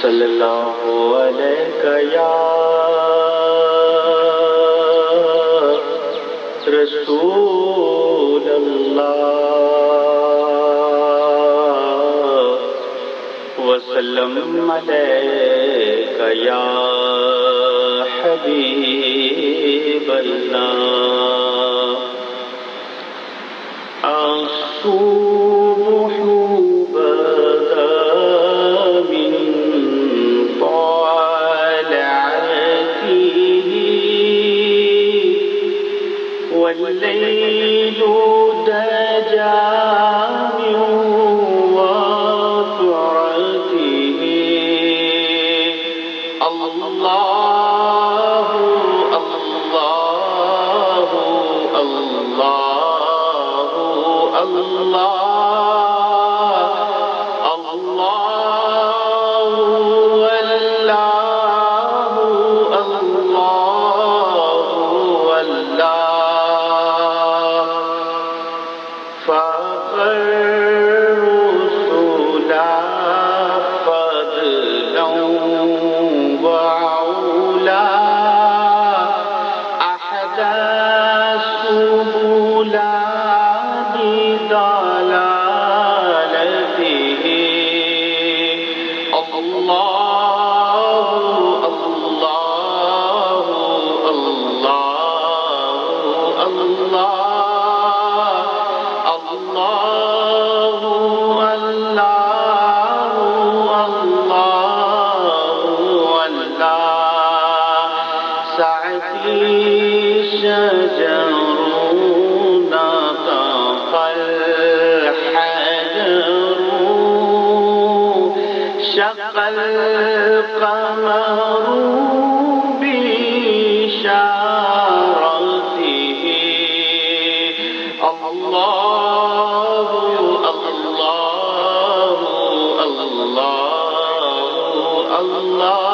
صلی اللہ علیہ یا رسول اللہ وسلم علیک یا حبیب اللہ الصبح بدا من طلعته والليل دجى من وفرته الله الله الله الله الله والله فالرسلا فضلا وعلا أحدث سبلا بدلالته الله الله الله الله الله الله سعتي شجر نطق الحجر شق القمر بشارته الله الله الله الله